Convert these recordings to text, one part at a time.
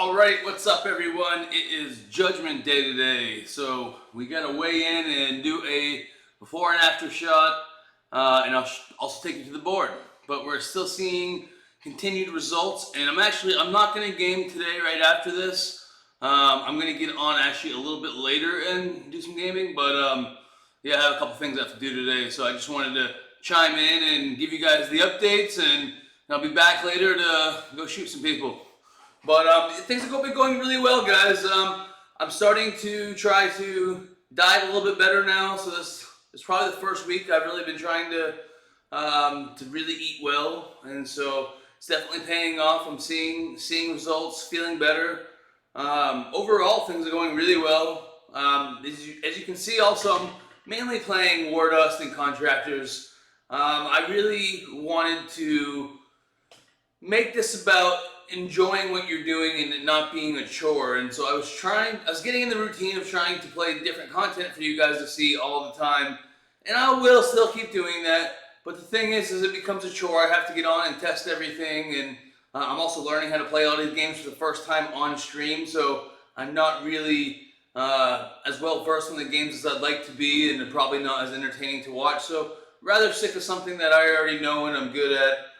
Alright, what's up everyone? It is Judgment Day today, so we gotta weigh in and do a before and after shot, and I'll also take you to the board. But we're still seeing continued results, and I'm not gonna game today right after this. I'm gonna get on actually a little bit later and do some gaming, but yeah, I have a couple things I have to do today, so I just wanted to chime in and give you guys the updates, and I'll be back later to go shoot some people. But things have been going really well, guys. I'm starting to try to diet a little bit better now. So this is probably the first week I've really been trying to really eat well, and so it's definitely paying off. I'm seeing results, feeling better. Overall, things are going really well. As you can see, also I'm mainly playing War Dust and Contractors. I really wanted to make this about enjoying what you're doing and it not being a chore, and so I was getting in the routine of trying to play different content for you guys to see all the time, and I will still keep doing that. But the thing is it becomes a chore. I have to get on and test everything, and I'm also learning how to play all these games for the first time on stream, so I'm not really as well versed in the games as I'd like to be, and they're probably not as entertaining to watch, so rather stick to something that I already know and I'm good at.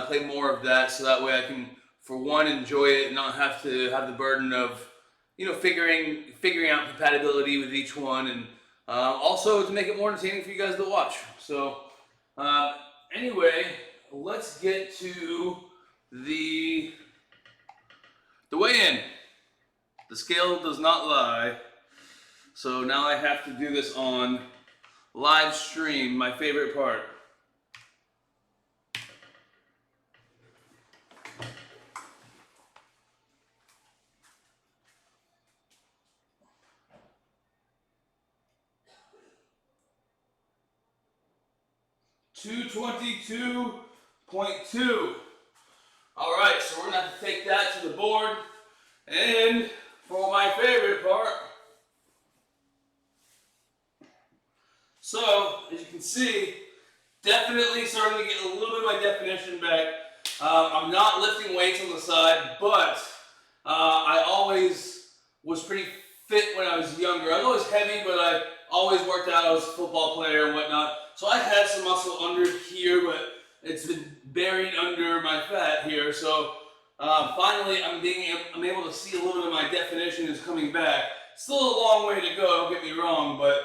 Play more of that, so that way I can, for one, enjoy it and not have to have the burden of, figuring out compatibility with each one, and also to make it more entertaining for you guys to watch. So anyway, let's get to the weigh-in. The scale does not lie, so now I have to do this on live stream, my favorite part. .222.2. All right, so we're gonna have to take that to the board, and for my favorite part, so as you can see, definitely starting to get a little bit of my definition back. I'm not lifting weights on the side, but I always was pretty fit when I was younger. I was always heavy, but I always worked out. I was a football player and whatnot. So I had some muscle under here, but it's been buried under my fat here. So finally, I'm able to see a little bit of my definition is coming back. Still a long way to go, don't get me wrong, but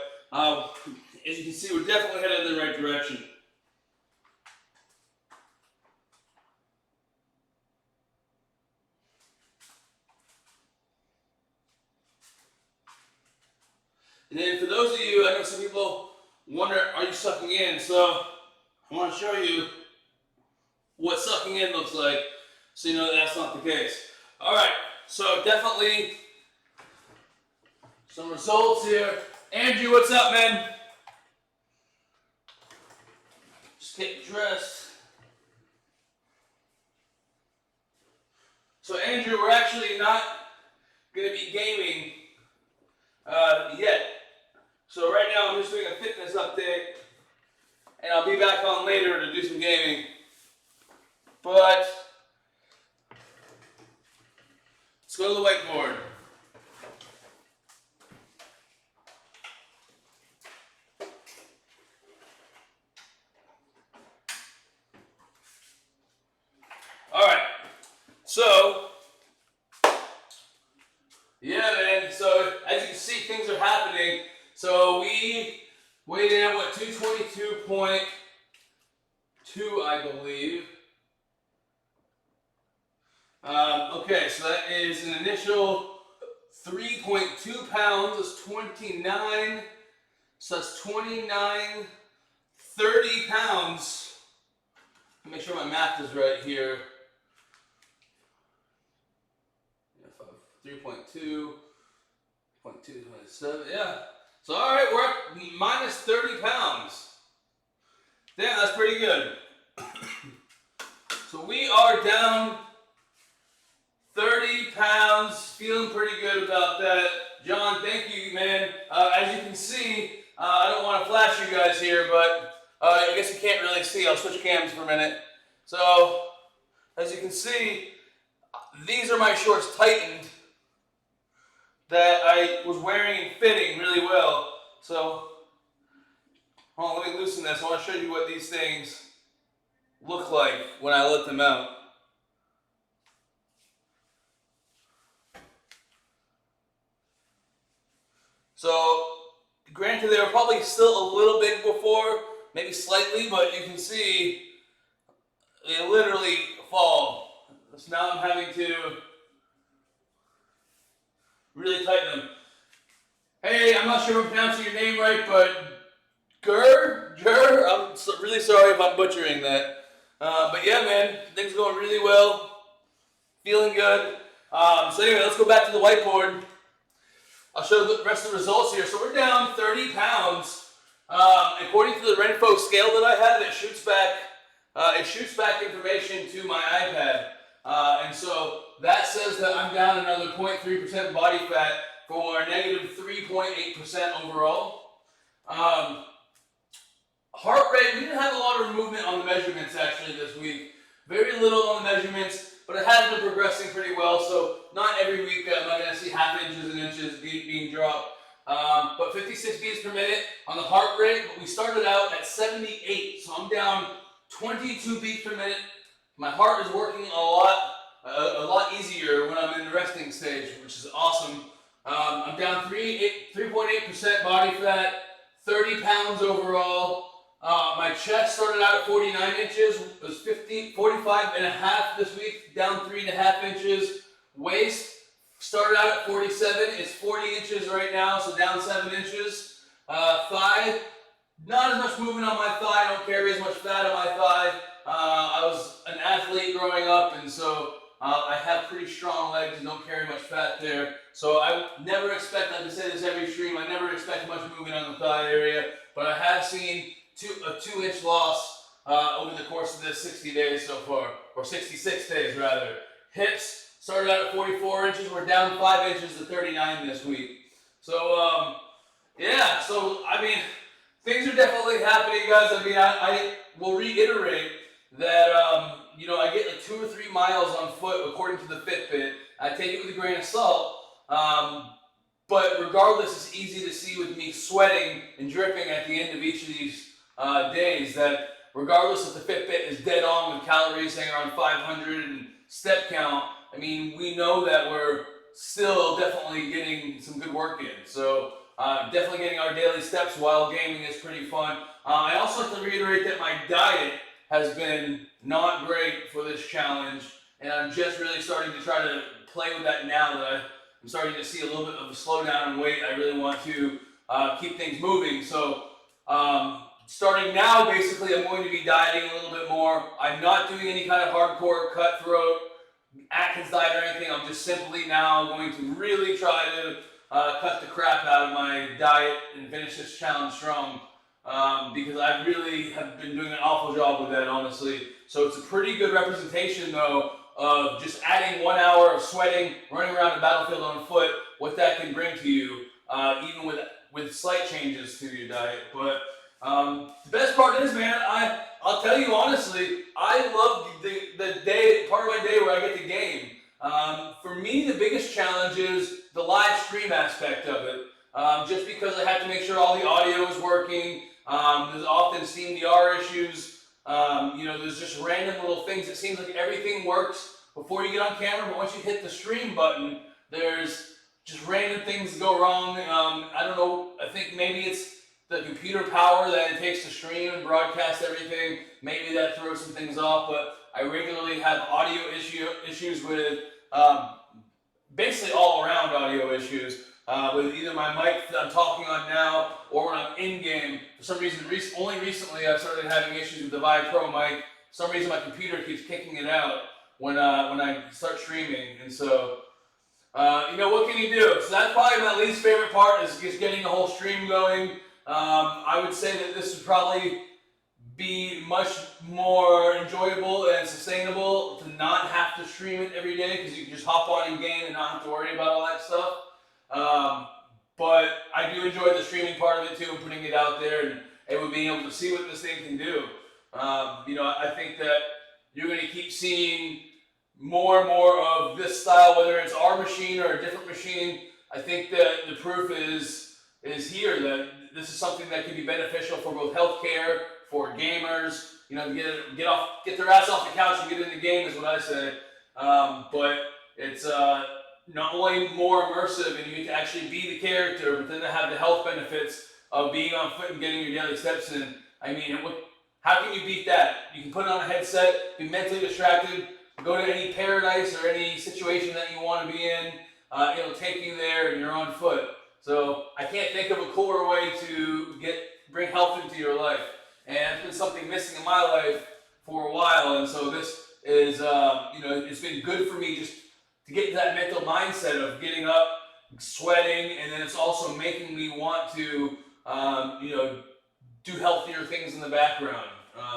as you can see, we're definitely headed in the right direction. And then for those of you, I know some people wonder, are you sucking in? So I want to show you what sucking in looks like, so you know that's not the case. All right, so definitely some results here. Andrew, what's up, man? Just get dressed. So Andrew, we're actually not going to be gaming yet. So right now I'm just doing a fitness update, and I'll be back on later to do some gaming. But let's go to the whiteboard. All right. So yeah, man. So as you can see, things are happening. So we weighed in at what, 222.2, I believe. Okay, so that is an initial 3.2 pounds. That's 29. So that's 29, 30 pounds. Make sure my math is right here. 3.2, 0.227, yeah. So all right, we're at minus 30 pounds. Damn, that's pretty good. So we are down 30 pounds, feeling pretty good about that. John, thank you, man. As you can see, I don't want to flash you guys here, but I guess you can't really see. I'll switch cams for a minute. So, as you can see, these are my shorts tightened. that I was wearing and fitting really well. So, hold on, let me loosen this. I want to show you what these things look like when I let them out. So, granted, they were probably still a little big before, maybe slightly, but you can see they literally fall. So now I'm having to really tighten them. Hey, I'm not sure if I'm pronouncing your name right, but Gur, I'm really sorry if I'm butchering that. But yeah, man, things are going really well. Feeling good. So anyway, let's go back to the whiteboard. I'll show the rest of the results here. So we're down 30 pounds. According to the Renfo scale that I have, it shoots back information to my iPad. And so that says that I'm down another 0.3% body fat for negative 3.8% overall. Heart rate, we didn't have a lot of movement on the measurements actually this week. Very little on the measurements, but it has been progressing pretty well. So not every week am I going to see half inches and inches being dropped. But 56 beats per minute on the heart rate. But we started out at 78, so I'm down 22 beats per minute. My heart is working a lot easier when I'm in the resting stage, which is awesome. I'm down 3.8% body fat, 30 pounds overall. My chest started out at 49 inches, was 45 and a half this week, down 3.5 inches. Waist started out at 47, it's 40 inches right now, so down 7 inches. Thigh, not as much movement on my thigh, I don't carry as much fat on my thigh. I was an athlete growing up, and so I have pretty strong legs and don't carry much fat there. So I never expect, like I say this every stream, I never expect much movement on the thigh area, but I have seen a 2-inch loss over the course of this 60 days so far, or 66 days rather. Hips started out at 44 inches, we're down 5 inches to 39 this week. So yeah, so I mean, things are definitely happening, guys. I mean, I will reiterate that I get like 2 or 3 miles on foot according to the Fitbit. I take it with a grain of salt. But regardless, it's easy to see with me sweating and dripping at the end of each of these days that regardless if the Fitbit is dead on with calories saying around 500 and step count, I mean, we know that we're still definitely getting some good work in. So definitely getting our daily steps while gaming is pretty fun. I also have to reiterate that my diet has been not great for this challenge, and I'm just really starting to try to play with that now that I'm starting to see a little bit of a slowdown in weight. I really want to keep things moving. So starting now, basically, I'm going to be dieting a little bit more. I'm not doing any kind of hardcore cutthroat Atkins diet or anything. I'm just simply now going to really try to cut the crap out of my diet and finish this challenge strong. Because I really have been doing an awful job with that, honestly. So it's a pretty good representation, though, of just adding 1 hour of sweating, running around the battlefield on foot, what that can bring to you, even with slight changes to your diet. But the best part is, man, I'll tell you honestly, I love the day, part of my day where I get to game. For me, the biggest challenge is the live stream aspect of it. Just because I have to make sure all the audio is working. There's often SteamVR issues. There's just random little things. It seems like everything works before you get on camera, but once you hit the stream button, there's just random things that go wrong. I don't know. I think maybe it's the computer power that it takes to stream and broadcast everything. Maybe that throws some things off, but I regularly have audio issues with basically all around audio issues. With either my mic that I'm talking on now or when I'm in game. For some reason, only recently I've started having issues with the Vive Pro mic. For some reason my computer keeps kicking it out when I start streaming. And so, what can you do? So that's probably my least favorite part is just getting the whole stream going. I would say that this would probably be much more enjoyable and sustainable to not have to stream it every day because you can just hop on in game and not have to worry about all that stuff. But I do enjoy the streaming part of it too, and putting it out there and being able to see what this thing can do. I think that you're going to keep seeing more and more of this style, whether it's our machine or a different machine. I think that the proof is here that this is something that can be beneficial for both healthcare, for gamers. You know, get their ass off the couch and get in the game is what I say. But it's not only more immersive and you get to actually be the character, but then to have the health benefits of being on foot and getting your daily steps in. I mean, how can you beat that? You can put on a headset, be mentally distracted, go to any paradise or any situation that you want to be in. It'll take you there and you're on foot. So I can't think of a cooler way to bring health into your life. And it's been something missing in my life for a while. And so this is, it's been good for me just to get into that mental mindset of getting up, sweating, and then it's also making me want to, do healthier things in the background.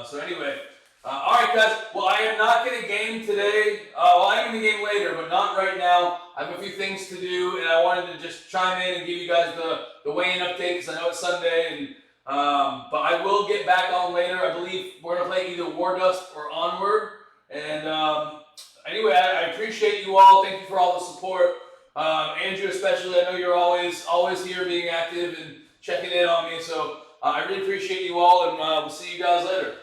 So anyway, all right, guys. Well, I am not going to game today. I am going to game later, but not right now. I have a few things to do, and I wanted to just chime in and give you guys the weigh-in update because I know it's Sunday. And but I will get back on later. I believe we're going to play either War Dust or Onward. And anyway, I appreciate you all. Thank you for all the support. Andrew especially, I know you're always here being active and checking in on me. So I really appreciate you all, and we'll see you guys later.